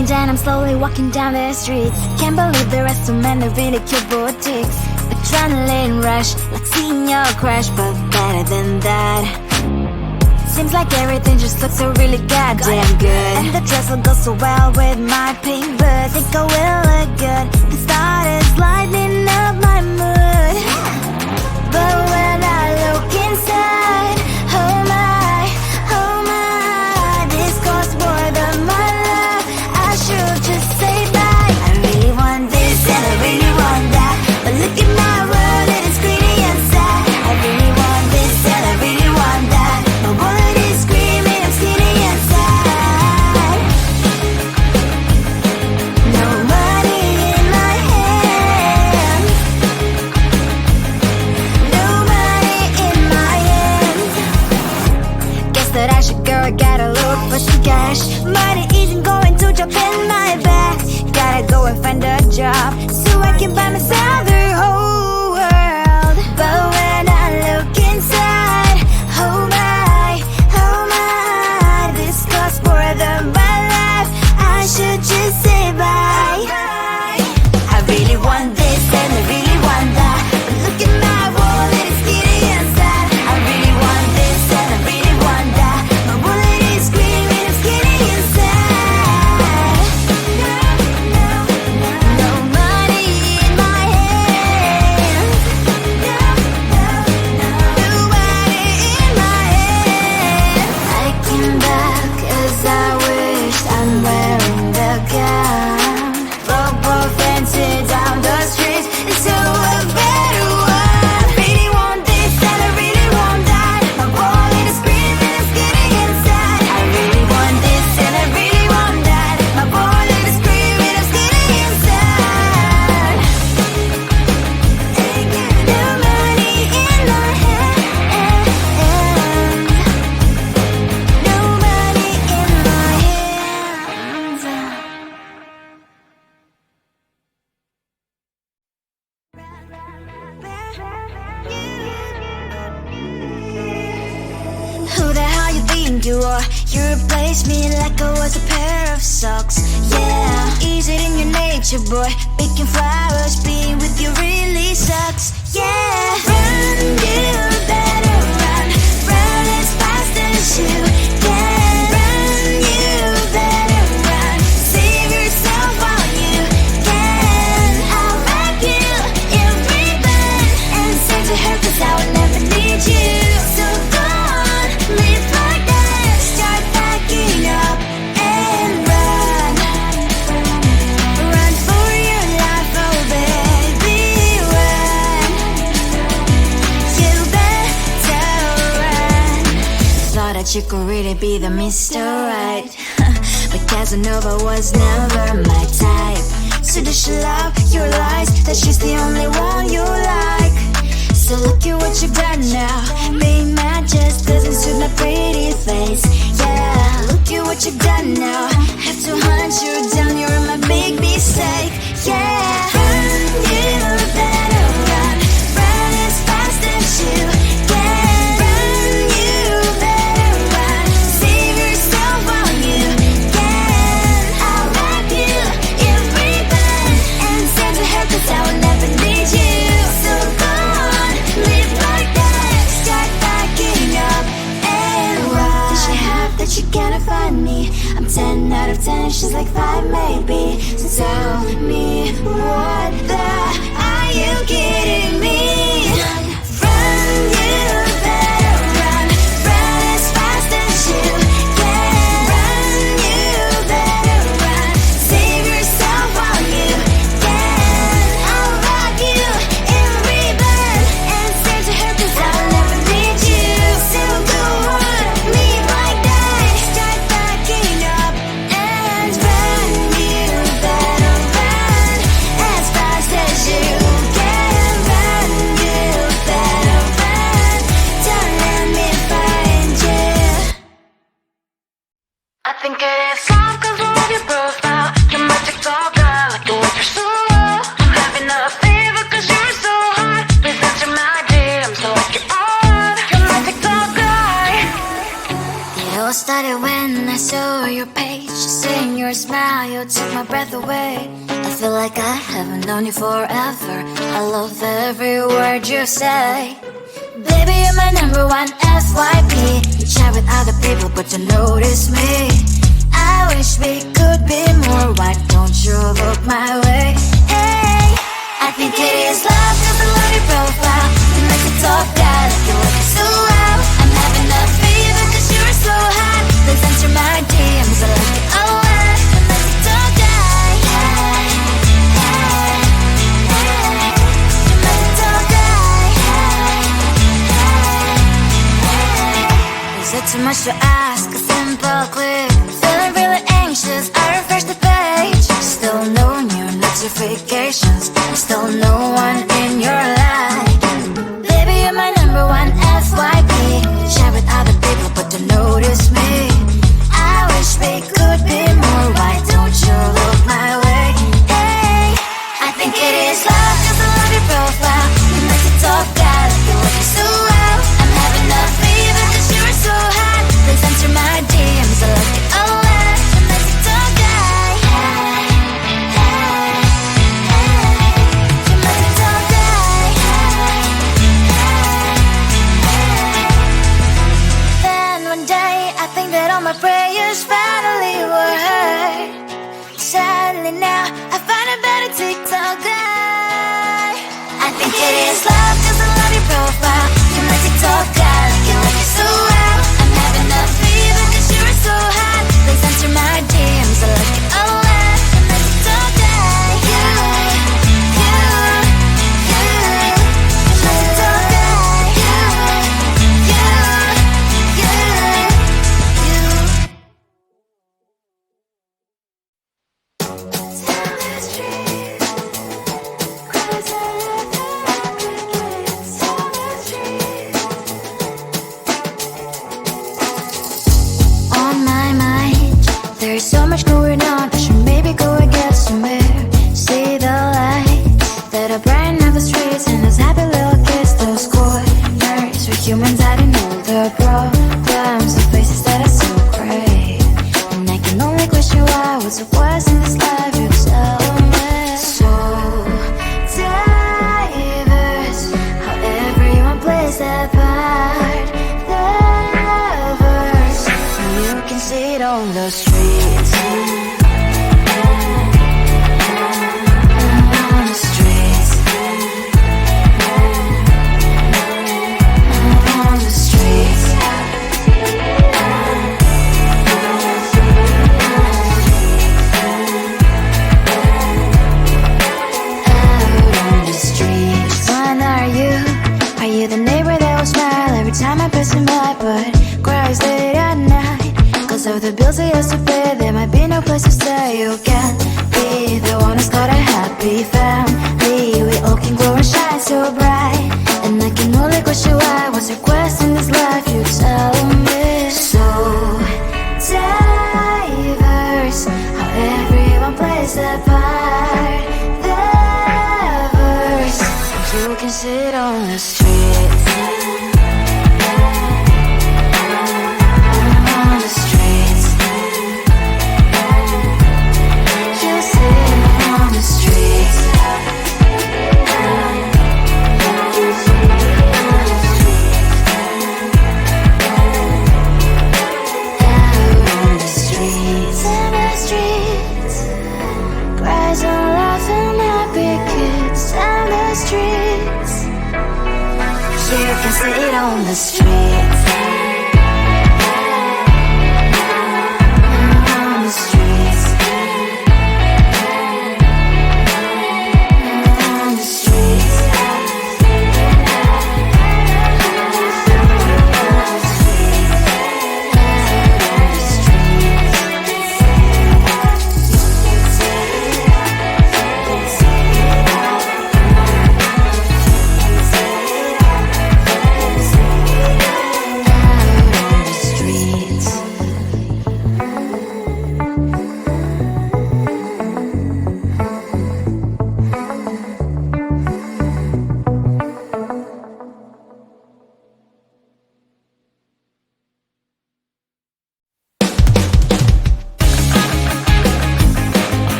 Looking down, I'm slowly walking down the streets. Can't believe there are so many really cute boutiques. Adrenaline rush, like seeing your crush, but better than that. Seems like everything just looks so really goddamn good. And the dress will go so well with my pink boots. Think I will look good. The start is lighting up my mood. But when I look inside, oh my, this costs more than my love. I should just say bye. I really want this and I really want that, but look at my world, it is greedy and sad. I really want this and I really want that. My wallet is screaming, I'm skinny and sad. No money in my hand. No money in my hand. Guess that I should go, I gotta look for some cash. Money isn't going to jump in my bag. Gotta go and find a job so I can buy myself the whole world. But when I look inside, oh my, this costs more than my life. I should just say bye. I really want this and I really want that, but look at my wallet, it's skinny and sad. I really want this and I really want that. My wallet is screaming, I'm skinny and sad. No money in my hand. No money in my hand. I came back 'cause I wished I'm wearing the gown. Robo fencing down the streets into a better one. Really want this and I really want that. My wallet is screaming, I'm skinny inside. I really want this and I really want that. My wallet is screaming, I'm skinny inside. No money in my hand. No money in my hands. Who the hell you think you are? You replaced me like I was a pair of socks. Yeah, is it in your nature, boy? Picking flowers, being with you really sucks. Yeah, run, you better run. Run as fast as you can. Run, you better run. Save yourself while you can. I'll wrap you in ribbon and send to her 'cause I will never need you. So go on, live like that. Start packing up and run. Run for your life, oh baby, run. You better run. Thought that you could really be the Mr. Right, but Casanova was never my type. So does she love your lies, that she's the only one you like? So look at what you've done now. Being mad just doesn't suit my pretty face. Yeah, look at what you've done now. Have to hunt you down, you're my big mistake. Yeah, run, you better run. Run as fast as you can. Run, you better run. Save yourself while you can. I'll wrap you in ribbon and send to her 'cause I will never need you. So go on, live like that. Start packing up and run. What does she have that you cannot find me? I'm 10 out of 10, she's like 5 maybe. So tell me, what the, are you kidding me? Run, you better run. Run as fast as you can. Run, you better run. Save yourself while you can. I'll wrap you in ribbon and send to her 'cause I'll never need you. So go on, live like that. Start packing up and run. You better run. started when I saw your page. Seeing your smile, you took my breath away. I feel like I haven't known you forever. I love every word you say. Baby, you're my number one FYP. You chat with other people, but you notice me. I wish we could be more. Why don't you look my way? Hey, I think it is love, cause I love your profile. You make it talk bad, like you look so well. I'm having a fever cause you're so hot. Please answer my DMs, I like it a lot. You make it talk die. Hey, hey, hey. You make it talk die. Hey, hey, hey. Is it too much to ask? A simple click. Feeling really anxious, I refresh the page. Still no new notifications. Still no one in your life. Baby, you're my number one FYP. Share with other people, but don't notice me. I wish we could be more. Why don't you look my way? Hey, I think it is love, cause I love your profile. You make it talk bad, like you look so well. I'm having a fever cause you're so hot. Please answer my DMs, I like it a lot. You make it talk die. Hey, hey, hey. You make it talk die. Hey, hey, hey. Then one day I think that all my prayers finally were heard. Sadly now I find a better TikTok guy. I think it is love cause I love your profile. You make TikTok guy like you like it so well. I'm having a fever cause you're so hot. Please answer my DMs, I like it a lot. You make TikTok guy. You make TikTok guy. On my mind, there's so much going on. I should maybe go and get somewhere. See the lights that are brighten up the streets, and those happy little kids, those corners where humans hiding all the problems, the faces that are so great. And I can only question why, what's the worst in this life, you tell me. So diverse, how everyone plays their part. Lovers, you can see it on the streets. On the streets. On the streets. Out on the streets. When are you? Are you the neighbor that will smile every time I pass him by, but cries late at night? Cause of the bills he has to pay, there might be no place to stay. You can be the one who's got a happy family. We all can glow and shine so bright. And I can only question why, what's your quest in this life, you tell me. So diverse, how everyone plays their part. Lovers, you can sit on the streets. On the streets. You sit on the streets. Out on the streets. In the streets. Cries and laughing happy kids. In the streets. You can sit on the streets. On the streets. On the streets.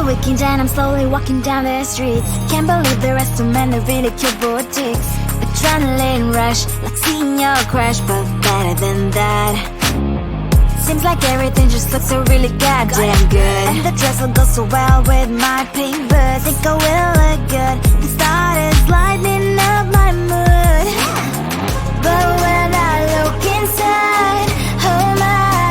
weekend and I'm slowly walking down the streets. Can't believe the rest of men are really cute boutiques. Adrenaline rush, like seeing your crush, but better than that. Seems like everything just looks so really goddamn good. And the dress will go so well with my pink boots. Think I will look good. The start is lighting up my mood. But when I look inside, oh my,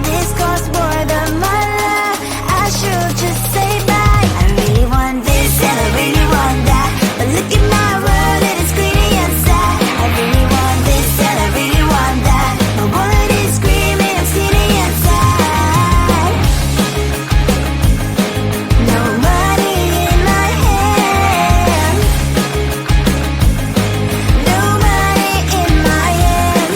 this costs more than my love. I should just say bye. I really want this and I really want that, but look at my world, it is pretty and sad. I really want this and I really want that. My wallet is screaming, I'm sitting inside. No money in my hand. No money in my hand.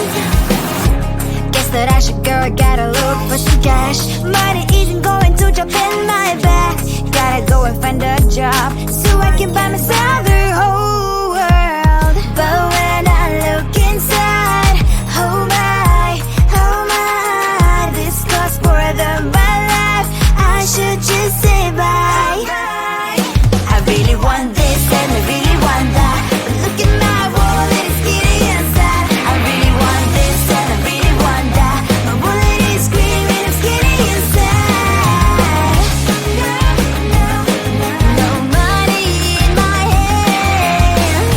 Guess that I should go, I gotta look for some cash. Money isn't going to jump in my bag. Gotta go and find a job so I can buy myself the whole world. But when I look inside, oh my, this costs more than my life. I should just say bye. I really want this and I really want that, but look at my wallet, it's getting inside. I really want this and I really want that. My wallet is screaming, I'm getting inside. No money in my hand.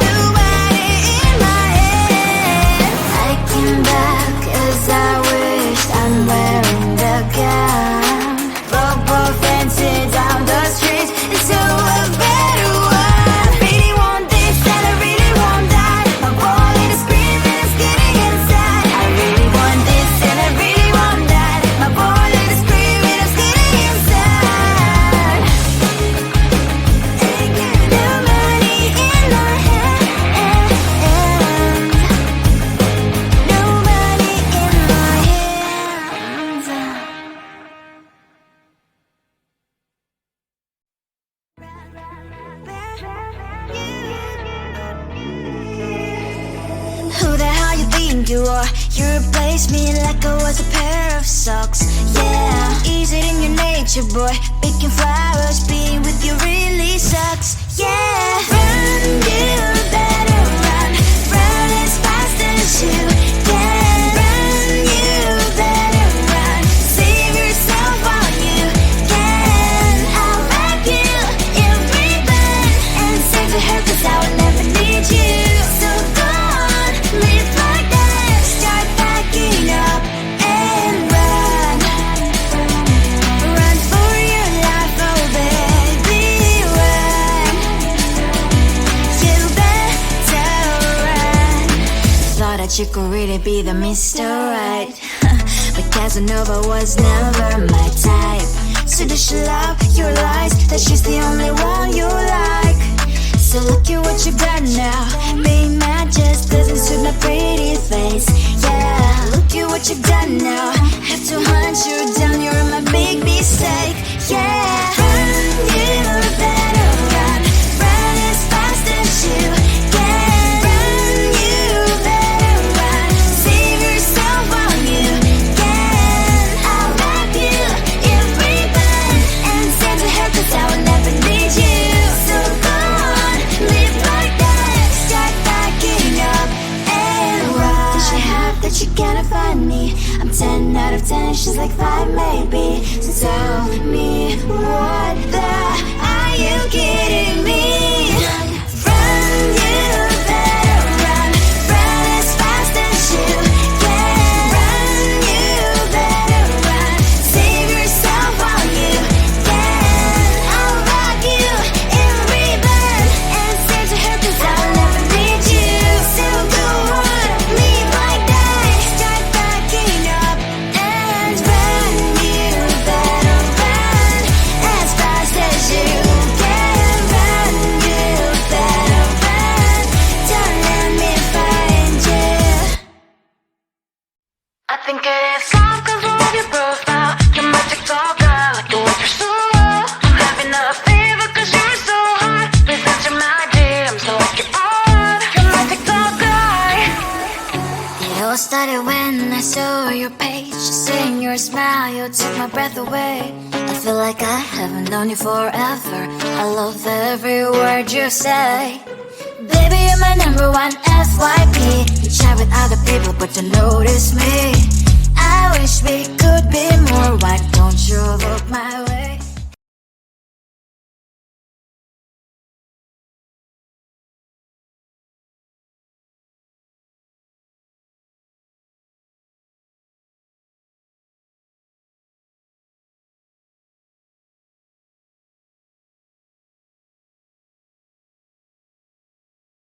No money in my hand. I came back 'cause I wished I'm wearing the gown. Football fancy down the street into a better one. I really want this and I really want that. My wallet is screaming, it's getting inside. I really want this and I really want that. My wallet is screaming, it's getting inside. No money in my hand. No money in my hand. Who the hell you think you are? You replaced me like I was a pair of socks. Yeah, is it in your nature, boy? Picking flowers, being with you really sucks. Yeah, run, you better run. Run as fast as you can. Run, you better run. Save yourself while you can. I'll back you in ribbon and send to her 'cause I will never need you. So go on, live like that. Start backing up and run. Run for your life, oh baby, run. You better run. Thought that you could really be the Mr. Right, but Casanova was never my type. So does she love your lies, that she's the only one you like? So look at what you got now. Being mad just doesn't suit my pretty face. Yeah, look at what you've done now. Have to hunt you down, you're my big mistake. Yeah, run, you better run. Run as fast as you can. Run, you better run. Save yourself while you can. I'll wrap you in ribbon and send to her 'cause I will never need you. So go on, live like that. Start backing up and run. Does she have that she cannot find me? I'm 10 out of 10, she's like 5 maybe. So tell me, what the are you kidding me? Run, you better run. Run as fast as you can. Run, you better run. Save yourself while you can. I'll rock you in ribbon and send to her 'cause I will never need you. So go on, live like that. Start backing up and run. You better run as fast as you can. Run, you better run. Don't let me find you. I think it is all 'cause of your profile. You're my TikToker, like the way you're so low. I'm having a fever 'cause you're so hot. Please answer my DM so I can on. You're my TikToker. It all started when I saw your page, saying you're your smile, you took my breath away. I feel like I haven't known you forever. I love every word you say. Baby, you're my number one FYP. You chat with other people, but you notice me.